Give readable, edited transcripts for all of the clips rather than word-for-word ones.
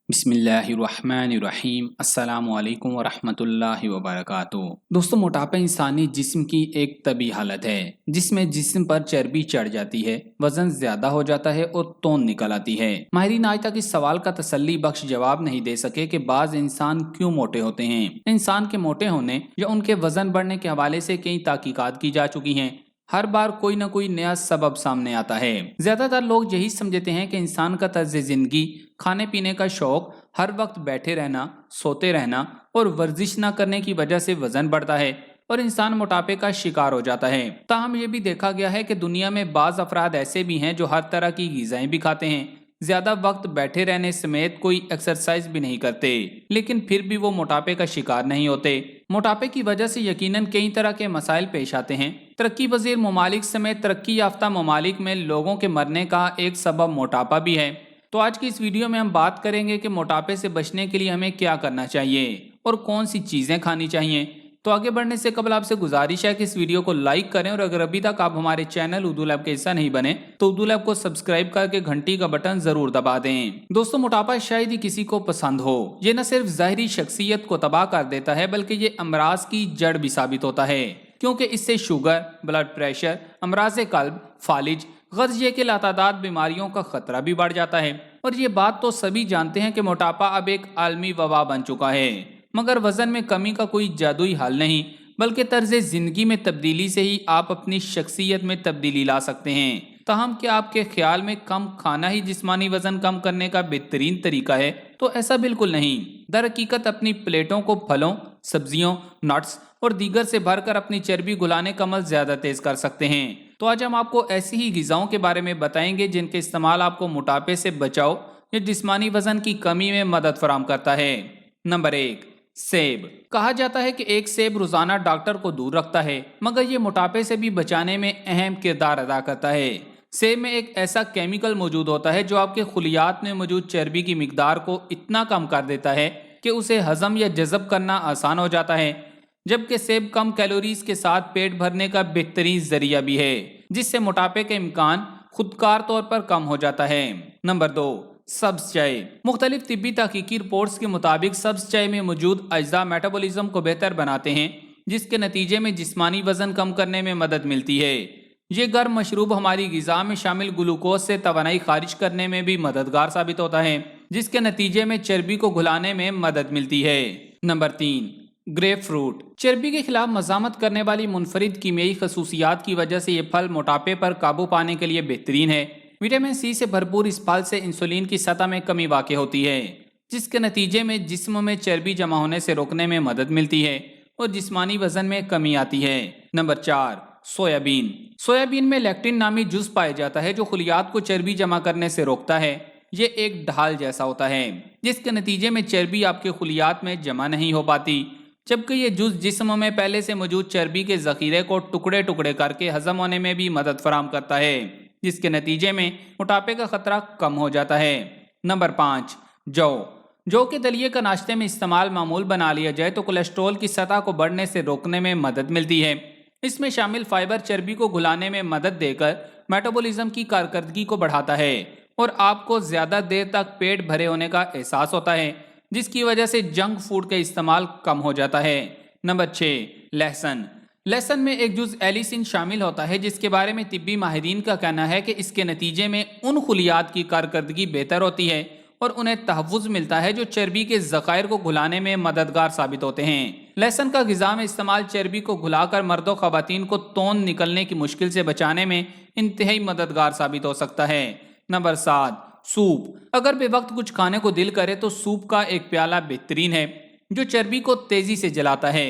بسم اللہ الرحمن الرحیم۔ السلام علیکم ورحمۃ اللہ وبرکاتہ۔ دوستو، موٹاپا انسانی جسم کی ایک طبی حالت ہے جس میں جسم پر چربی چڑھ جاتی ہے، وزن زیادہ ہو جاتا ہے اور توند نکل آتی ہے۔ ماہرین آج تک اس سوال کا تسلی بخش جواب نہیں دے سکے کہ بعض انسان کیوں موٹے ہوتے ہیں۔ انسان کے موٹے ہونے یا ان کے وزن بڑھنے کے حوالے سے کئی تحقیقات کی جا چکی ہیں۔ ہر بار کوئی نہ کوئی نیا سبب سامنے آتا ہے۔ زیادہ تر لوگ یہی سمجھتے ہیں کہ انسان کا طرز زندگی، کھانے پینے کا شوق، ہر وقت بیٹھے رہنا، سوتے رہنا اور ورزش نہ کرنے کی وجہ سے وزن بڑھتا ہے اور انسان موٹاپے کا شکار ہو جاتا ہے۔ تاہم یہ بھی دیکھا گیا ہے کہ دنیا میں بعض افراد ایسے بھی ہیں جو ہر طرح کی غذائیں بھی کھاتے ہیں، زیادہ وقت بیٹھے رہنے سمیت کوئی ایکسرسائز بھی نہیں کرتے، لیکن پھر بھی وہ موٹاپے کا شکار نہیں ہوتے۔ موٹاپے کی وجہ سے یقیناً کئی طرح کے مسائل پیش آتے ہیں۔ ترقی پذیر ممالک سمیت ترقی یافتہ ممالک میں لوگوں کے مرنے کا ایک سبب موٹاپا بھی ہے۔ تو آج کی اس ویڈیو میں ہم بات کریں گے کہ موٹاپے سے بچنے کے لیے ہمیں کیا کرنا چاہیے اور کون سی چیزیں کھانی چاہیے۔ تو آگے بڑھنے سے قبل آپ سے گزارش ہے کہ اس ویڈیو کو لائک کریں، اور اگر ابھی تک آپ ہمارے چینل اردو لیب کا حصہ نہیں بنے تو اردو لیب کو سبسکرائب کر کے گھنٹی کا بٹن ضرور دبا دیں۔ دوستو، موٹاپا شاید ہی کسی کو پسند ہو۔ یہ نہ صرف ظاہری شخصیت کو تباہ کر دیتا ہے بلکہ یہ امراض کی جڑ بھی ثابت ہوتا ہے، کیونکہ اس سے شوگر، بلڈ پریشر، امراض قلب، فالج، غرض یہ کہ لاتعداد بیماریوں کا خطرہ بھی بڑھ جاتا ہے۔ اور یہ بات تو سبھی جانتے ہیں کہ موٹاپا اب ایک عالمی وبا بن چکا ہے، مگر وزن میں کمی کا کوئی جادوئی حل نہیں، بلکہ طرز زندگی میں تبدیلی سے ہی آپ اپنی شخصیت میں تبدیلی لا سکتے ہیں۔ تاہم کیا آپ کے خیال میں کم کھانا ہی جسمانی وزن کم کرنے کا بہترین طریقہ ہے؟ تو ایسا بالکل نہیں۔ در حقیقت اپنی پلیٹوں کو پھلوں، سبزیوں، نٹس اور دیگر سے بھر کر اپنی چربی گلانے کا عمل زیادہ تیز کر سکتے ہیں۔ تو آج ہم آپ کو ایسی ہی غذاؤں کے بارے میں بتائیں گے جن کے استعمال آپ کو موٹاپے سے بچاؤ یا جسمانی وزن کی کمی میں مدد فراہم کرتا ہے۔ نمبر 1، سیب۔ کہا جاتا ہے کہ ایک سیب روزانہ ڈاکٹر کو دور رکھتا ہے، مگر یہ موٹاپے سے بھی بچانے میں اہم کردار ادا کرتا ہے۔ سیب میں ایک ایسا کیمیکل موجود ہوتا ہے جو آپ کے خلیات میں موجود چربی کی مقدار کو اتنا کم کر دیتا ہے کہ اسے ہضم یا جذب کرنا آسان ہو جاتا ہے، جبکہ سیب کم کیلوریز کے ساتھ پیٹ بھرنے کا بہترین ذریعہ بھی ہے، جس سے موٹاپے کا امکان خودکار طور پر کم ہو جاتا ہے۔ نمبر 2، سبز چائے۔ مختلف طبی تحقیقی رپورٹس کے مطابق سبز چائے میں موجود اجزاء میٹابولزم کو بہتر بناتے ہیں، جس کے نتیجے میں جسمانی وزن کم کرنے میں مدد ملتی ہے۔ یہ گرم مشروب ہماری غذا میں شامل گلوکوز سے توانائی خارج کرنے میں بھی مددگار ثابت ہوتا ہے، جس کے نتیجے میں چربی کو گھلانے میں مدد ملتی ہے۔ Number 3، grapefruit. چربی کے خلاف مزاحمت کرنے والی منفرد کیمیائی خصوصیات کی وجہ سے یہ پھل موٹاپے پر قابو پانے کے لیے بہترین ہے۔ وٹامن سی سے بھرپور اس پھل سے انسولین کی سطح میں کمی واقع ہوتی ہے، جس کے نتیجے میں جسم میں چربی جمع ہونے سے روکنے میں مدد ملتی ہے اور جسمانی وزن میں کمی آتی ہے۔ Number 4، soybean. سویابین میں لیکٹن نامی جز پایا جاتا ہے جو خلیات کو چربی جمع کرنے سے روکتا ہے۔ یہ ایک ڈھال جیسا ہوتا ہے جس کے نتیجے میں چربی آپ کے خلیات میں جمع نہیں ہو پاتی، جبکہ یہ جز جسم میں پہلے سے موجود چربی کے ذخیرے کو ٹکڑے ٹکڑے کر کے ہضم ہونے میں بھی مدد فراہم کرتا ہے، جس کے نتیجے میں موٹاپے کا خطرہ کم ہو جاتا ہے۔ نمبر 5، جو کے دلیے کا ناشتے میں استعمال معمول بنا لیا جائے تو کولیسٹرول کی سطح کو بڑھنے سے روکنے میں مدد ملتی ہے۔ اس میں شامل فائبر چربی کو گھلانے میں مدد دے کر میٹابولزم کی کارکردگی کو بڑھاتا ہے اور آپ کو زیادہ دیر تک پیٹ بھرے ہونے کا احساس ہوتا ہے، جس کی وجہ سے جنک فوڈ کا استعمال کم ہو جاتا ہے۔ نمبر 6، لہسن۔ لہسن میں ایک جز ایلیسن شامل ہوتا ہے جس کے بارے میں طبی ماہرین کا کہنا ہے کہ اس کے نتیجے میں ان خلیات کی کارکردگی بہتر ہوتی ہے اور انہیں تحفظ ملتا ہے جو چربی کے ذخائر کو گھلانے میں مددگار ثابت ہوتے ہیں۔ لہسن کا غذا میں استعمال چربی کو گھلا کر مرد و خواتین کو توند نکلنے کی مشکل سے بچانے میں انتہائی مددگار ثابت ہو سکتا ہے۔ Number 7، soup. اگر بے وقت کچھ کھانے کو دل کرے تو سوپ کا ایک پیالہ بہترین ہے جو چربی کو تیزی سے جلاتا ہے۔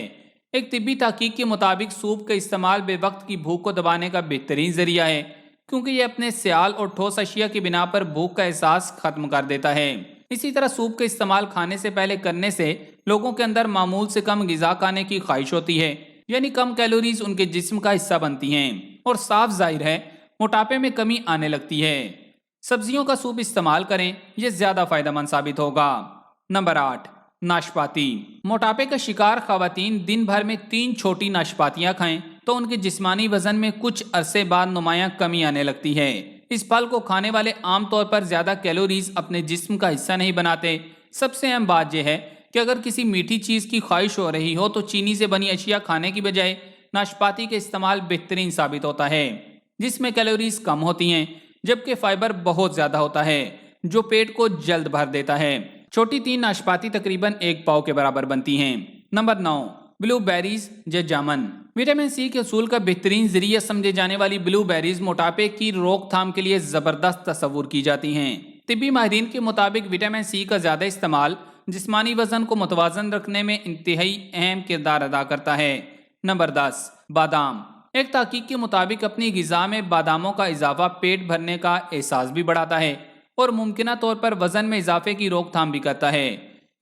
ایک طبی تحقیق کے مطابق سوپ کا استعمال بے وقت کی بھوک کو دبانے کا بہترین ذریعہ ہے، کیونکہ یہ اپنے سیال اور ٹھوس اشیاء کی بنا پر بھوک کا احساس ختم کر دیتا ہے۔ اسی طرح سوپ کا استعمال کھانے سے پہلے کرنے سے لوگوں کے اندر معمول سے کم غذا کھانے کی خواہش ہوتی ہے، یعنی کم کیلوریز ان کے جسم کا حصہ بنتی ہیں اور صاف ظاہر ہے موٹاپے میں کمی آنے لگتی ہے۔ سبزیوں کا سوپ استعمال کریں، یہ زیادہ فائدہ مند ثابت ہوگا۔ نمبر 8، ناشپاتی۔ موٹاپے کا شکار خواتین دن بھر میں 3 چھوٹی ناشپاتیاں کھائیں تو ان کے جسمانی وزن میں کچھ عرصے بعد نمایاں کمی آنے لگتی ہے۔ اس پھل کو کھانے والے عام طور پر زیادہ کیلوریز اپنے جسم کا حصہ نہیں بناتے، سب سے اہم بات یہ ہے کہ اگر کسی میٹھی چیز کی خواہش ہو رہی ہو تو چینی سے بنی اشیاء کھانے کی بجائے ناشپاتی کا استعمال بہترین ثابت ہوتا ہے، جس میں کیلوریز کم ہوتی ہیں جبکہ فائبر بہت زیادہ ہوتا ہے جو پیٹ کو جلد بھر دیتا ہے۔ چھوٹی 3 ناشپاتی تقریباً 1 پاؤ کے برابر بنتی ہیں۔ نمبر 9، بلو بیریز یا جامن۔ وٹامن سی کے حصول کا بہترین ذریعہ سمجھے جانے والی بلو بیریز موٹاپے کی روک تھام کے لیے زبردست تصور کی جاتی ہیں۔ طبی ماہرین کے مطابق وٹامن سی کا زیادہ استعمال جسمانی وزن کو متوازن رکھنے میں انتہائی اہم کردار ادا کرتا ہے۔ نمبر 10، بادام۔ ایک تحقیق کے مطابق اپنی غذا میں باداموں کا اضافہ پیٹ بھرنے کا احساس بھی بڑھاتا ہے اور ممکنہ طور پر وزن میں اضافے کی روک تھام بھی کرتا ہے۔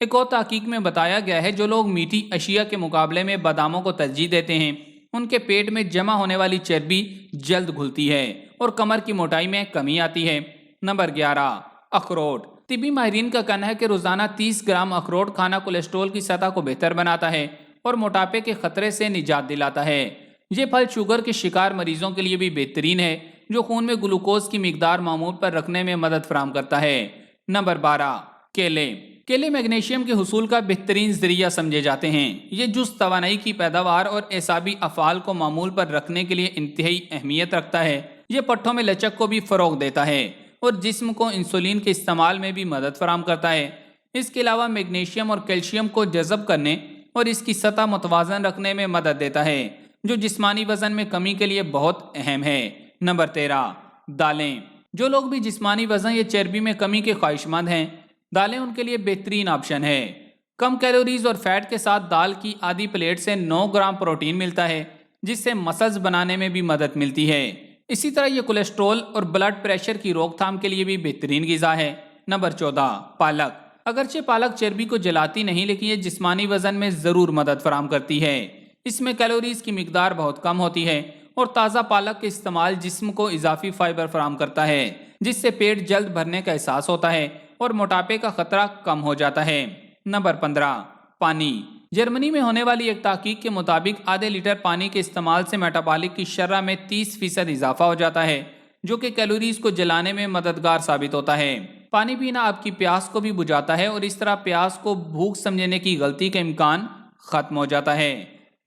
ایک اور تحقیق میں بتایا گیا ہے جو لوگ میٹھی اشیاء کے مقابلے میں باداموں کو ترجیح دیتے ہیں ان کے پیٹ میں جمع ہونے والی چربی جلد گھلتی ہے اور کمر کی موٹائی میں کمی آتی ہے۔ نمبر 11، اخروٹ۔ طبی ماہرین کا کہنا ہے کہ روزانہ 30 گرام اخروٹ کھانا کولیسٹرول کی سطح کو بہتر بناتا ہے اور موٹاپے کے خطرے سے نجات دلاتا ہے۔ یہ پھل شوگر کے شکار مریضوں کے لیے بھی بہترین ہے جو خون میں گلوکوز کی مقدار معمول پر رکھنے میں مدد فراہم کرتا ہے۔ نمبر 12، کیلے۔ کیلے میگنیشیم کے حصول کا بہترین ذریعہ سمجھے جاتے ہیں۔ یہ جز توانائی کی پیداوار اور اعصابی افعال کو معمول پر رکھنے کے لیے انتہائی اہمیت رکھتا ہے۔ یہ پٹھوں میں لچک کو بھی فروغ دیتا ہے اور جسم کو انسولین کے استعمال میں بھی مدد فراہم کرتا ہے۔ اس کے علاوہ میگنیشیم اور کیلشیم کو جذب کرنے اور اس کی سطح متوازن رکھنے میں مدد دیتا ہے جو جسمانی وزن میں کمی کے لیے بہت اہم ہے۔ نمبر 13، دالیں۔ جو لوگ بھی جسمانی وزن یا چربی میں کمی کے خواہش مند ہیں دالیں ان کے لیے بہترین آپشن ہے۔ کم کیلوریز اور فیٹ کے ساتھ دال کی آدھی پلیٹ سے 9 گرام پروٹین ملتا ہے جس سے مسلز بنانے میں بھی مدد ملتی ہے۔ اسی طرح یہ کولیسٹرول اور بلڈ پریشر کی روک تھام کے لیے بھی بہترین غذا ہے۔ نمبر 14، پالک۔ اگرچہ پالک چربی کو جلاتی نہیں لیکن یہ جسمانی وزن میں ضرور مدد فراہم کرتی ہے۔ اس میں کیلوریز کی مقدار بہت کم ہوتی ہے اور تازہ پالک کے استعمال جسم کو اضافی فائبر فراہم کرتا ہے جس سے پیٹ جلد بھرنے کا احساس ہوتا ہے اور موٹاپے کا خطرہ کم ہو جاتا ہے۔ نمبر 15، پانی۔ جرمنی میں ہونے والی ایک تحقیق کے مطابق آدھے لیٹر پانی کے استعمال سے میٹابولک کی شرح میں 30% اضافہ ہو جاتا ہے جو کہ کیلوریز کو جلانے میں مددگار ثابت ہوتا ہے۔ پانی پینا آپ کی پیاس کو بھی بجھاتا ہے اور اس طرح پیاس کو بھوک سمجھنے کی غلطی کا امکان ختم ہو جاتا ہے۔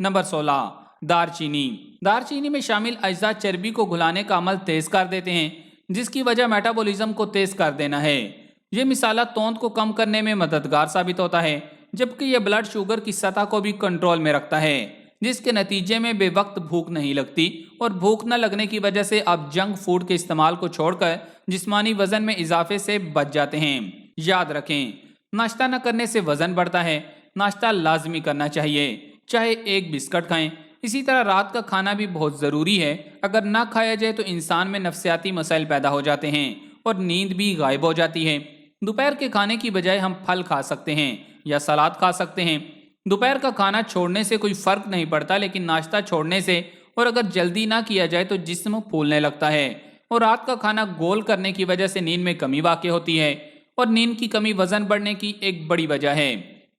نمبر 16، دار چینی۔ دار چینی میں شامل اجزاء چربی کو گھلانے کا عمل تیز کر دیتے ہیں جس کی وجہ میٹابولزم کو تیز کر دینا ہے۔ یہ مسالہ توند کو کم کرنے میں مددگار ثابت ہوتا ہے جبکہ یہ بلڈ شوگر کی سطح کو بھی کنٹرول میں رکھتا ہے جس کے نتیجے میں بے وقت بھوک نہیں لگتی اور بھوک نہ لگنے کی وجہ سے آپ جنک فوڈ کے استعمال کو چھوڑ کر جسمانی وزن میں اضافے سے بچ جاتے ہیں۔ یاد رکھیں، ناشتہ نہ کرنے سے وزن بڑھتا ہے، ناشتہ لازمی کرنا چاہیے، چاہے ایک بسکٹ کھائیں۔ اسی طرح رات کا کھانا بھی بہت ضروری ہے، اگر نہ کھایا جائے تو انسان میں نفسیاتی مسائل پیدا ہو جاتے ہیں اور نیند بھی غائب ہو جاتی ہے۔ دوپہر کے کھانے کی بجائے ہم پھل کھا سکتے ہیں یا سلاد کھا سکتے ہیں۔ دوپہر کا کھانا چھوڑنے سے کوئی فرق نہیں پڑتا لیکن ناشتہ چھوڑنے سے اور اگر جلدی نہ کیا جائے تو جسم پھولنے لگتا ہے اور رات کا کھانا گول کرنے کی وجہ سے نیند میں کمی واقع ہوتی ہے اور نیند کی کمی وزن بڑھنے کی ایک بڑی وجہ ہے۔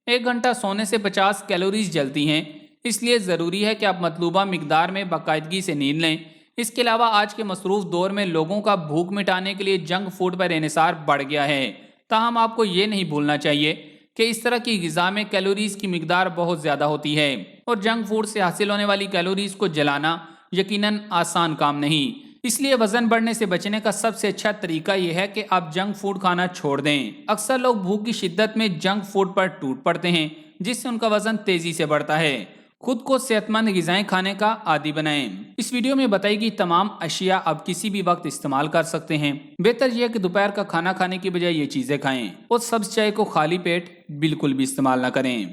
1 گھنٹہ سونے سے 50 کیلوریز جلتی ہیں، اس لیے ضروری ہے کہ آپ مطلوبہ مقدار میں باقاعدگی سے نیند لیں۔ اس کے علاوہ آج کے مصروف دور میں لوگوں کا بھوک مٹانے کے لیے جنک فوڈ پر انحصار بڑھ گیا ہے، تاہم آپ کو یہ نہیں بھولنا چاہیے کہ اس طرح کی غذا میں کیلوریز کی مقدار بہت زیادہ ہوتی ہے اور جنک فوڈ سے حاصل ہونے والی کیلوریز کو جلانا یقیناً آسان کام نہیں۔ اس لیے وزن بڑھنے سے بچنے کا سب سے اچھا طریقہ یہ ہے کہ آپ جنک فوڈ کھانا چھوڑ دیں۔ اکثر لوگ بھوک کی شدت میں جنک فوڈ پر ٹوٹ پڑتے ہیں جس سے ان کا وزن تیزی سے بڑھتا ہے۔ خود کو صحت مند غذائیں کھانے کا عادی بنائیں۔ اس ویڈیو میں بتائی گئی تمام اشیاء آپ کسی بھی وقت استعمال کر سکتے ہیں۔ بہتر یہ ہے کہ دوپہر کا کھانا کھانے کی بجائے یہ چیزیں کھائیں اور سبز چائے کو خالی پیٹ بالکل بھی استعمال نہ کریں۔